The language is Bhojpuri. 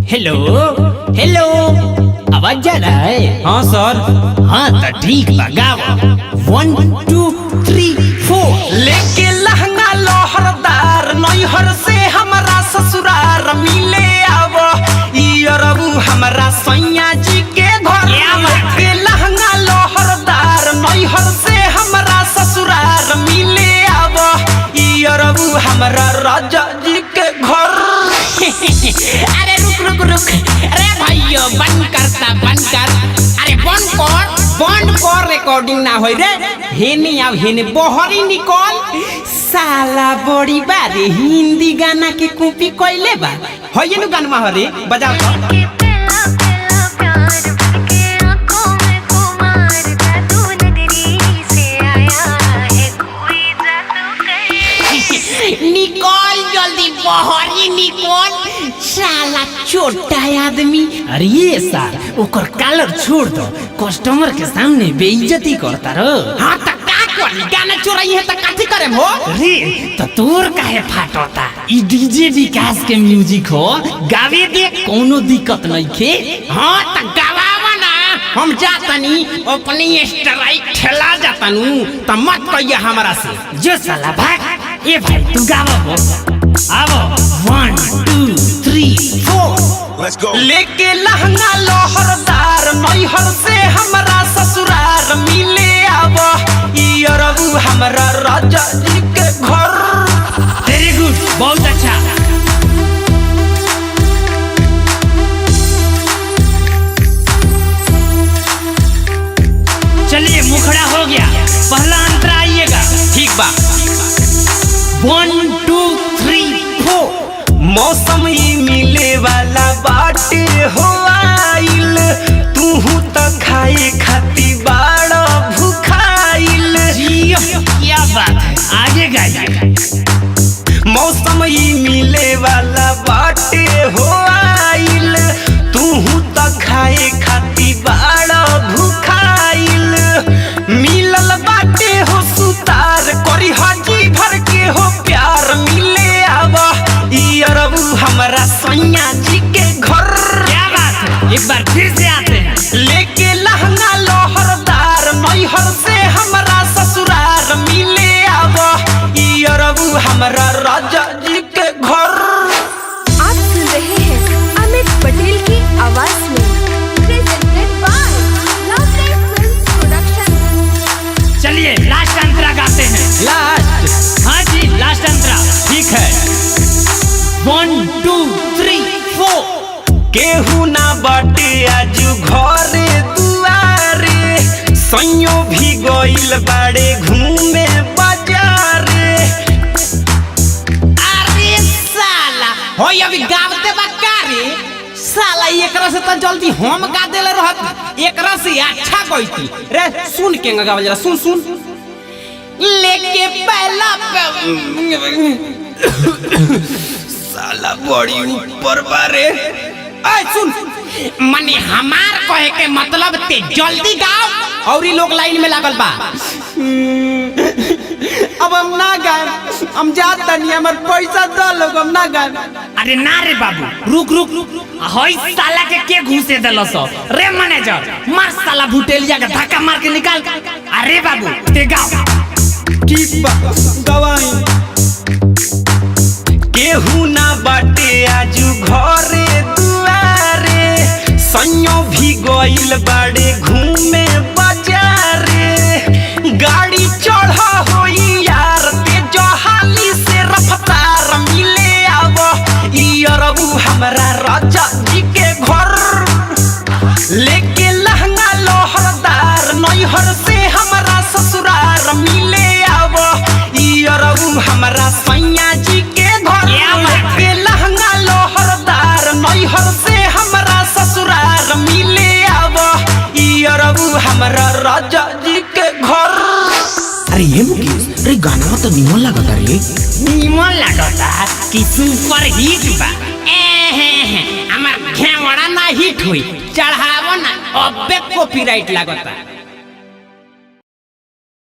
हेलो हेलो, आवाज जा रहा है? हाँ सर। हाँ तो ठीक बा, गाओ 1 2 3 4। लेके लहंगा लोहरदार नैहर से हमारा ससुरार मिले आव इरबू हमारा सैया जी के घर। लेके लहंगा लोहरदार नैहर से हमारा ससुरार मिले आव इरबू हमारा राजा जी के घर। अरे रुक रुक रुक, अरे भाइयों बंद कर। अरे बंद कर रिकॉर्डिंग ना होई रे। हेने आव हेने बहरी निकल। साला बड़ी बारे हिंदी गाना के कॉपी कइले बा। होय नु गाना हरे बजाओ तो। निकल जल्दी बहरी निकल, साला छोटा आदमी। अरे ये साल ओकर कॉलर छोड़ दो, कस्टमर के सामने बेइज्जती करता रो। हाँ तो का करी, गाना चोराई है तो काठी करे हो रे। तो तोर काहे फाटता? ई डीजे विकास के म्यूजिक हो, गावे दे, कोनो दिक्कत नहीं खे। हाँ तो गावा ना, हम जातनी अपनी स्ट्राइक ठेला जातनु, तो मत कहिया हमरा से। जो साला भाग। ए भाई तू गावा हो, आवो 1 2 3 4। लेके लहंगा लोहरदार नैहर से हमारा ससुरार मिले आव इरबू हमारा राजा जी के घर। वेरी गुड, बहुत अच्छा। चलिए मुखड़ा हो गया, पहला अंतरा आइएगा। ठीक बा। 1 2 3 4। मौसम ही मिले वाला बाटे हो आइल, तूहू तो खाए खाती बाड़ा भूखाइल। जी क्या बात है, आगे गाइए। मौसम ही मिले वाला बाटे हो आइल, तूहू तो खाए खाती बाड़ा भूखाइल। मिलल बाटे हो सुतार करी हाजी भर के हो प्यार मिले आवा इरबू हमारा सैया जी के घर। क्या बात है, एक बार फिर से आते हैं। लेके लहंगा लोहरदार नैहर से हमारा ससुरार मिले आवा इरबू हमारा राजा जी के घर। आप सुन रहे हैं अमित पटेल की आवाज में, presented by lovely films production. चलिए लास्ट अंतरा गाते हैं। लास्ट। हाँ जी लास्ट अंतरा, ठीक है। 1 2 3 4। केहू ना बाटे आजू घरे दुआरे, सैयो भी गइल बाड़े घूमे बाजारे। अरे साला होय अभी गावते बक्का रे। साला एकरा से तो जल्दी हम गा देले रहत, एकरा से अच्छा गईती रे। सुन के गावल जरा, सुन सुन। लेके पहला साला बड़ी ऊपर बारे। ऐ सुन, मने हमार कहे के मतलब ते जल्दी गाओ और ई लोग लाइन में लागल बा। अब हम ना गाए, हम जात तनी, हमर पैसा दो लोग, हम ना गाए। अरे ना रे बाबू, रुक रुक होई साला के घुसे देलस रे मैनेजर। मार साला भुटेलिया के धक्का मार के निकाल। अरे बाबू ते गाओ। ठीक बा, गवाई। केहू ना बाटे आजू घरे दुआरे, सैयो भी गइल बाड़े घूमे बाजारे। गाड़ी चढ़ा होई यार ते जहाली से रफ्तार मिले आव इरबू हमारा राजा जी के घर। लेके लहंगा लोहरदार नैहर से हमारा ससुरार मिले आव इरबू हमारा सैया जी के घर। लेके लहंगा लोहरदार नैहर से हमारा ससुरार मिले आव इरबू हमारा राजा जी के घर। अरे ये मुकेश, अरे गाना तो निमन लागता रे। निमन लागता कि सुपर हिट बा। हमार घेवड़ा ना हिट हुई, चढ़ावो ना, अबे कॉपीराइट लागता।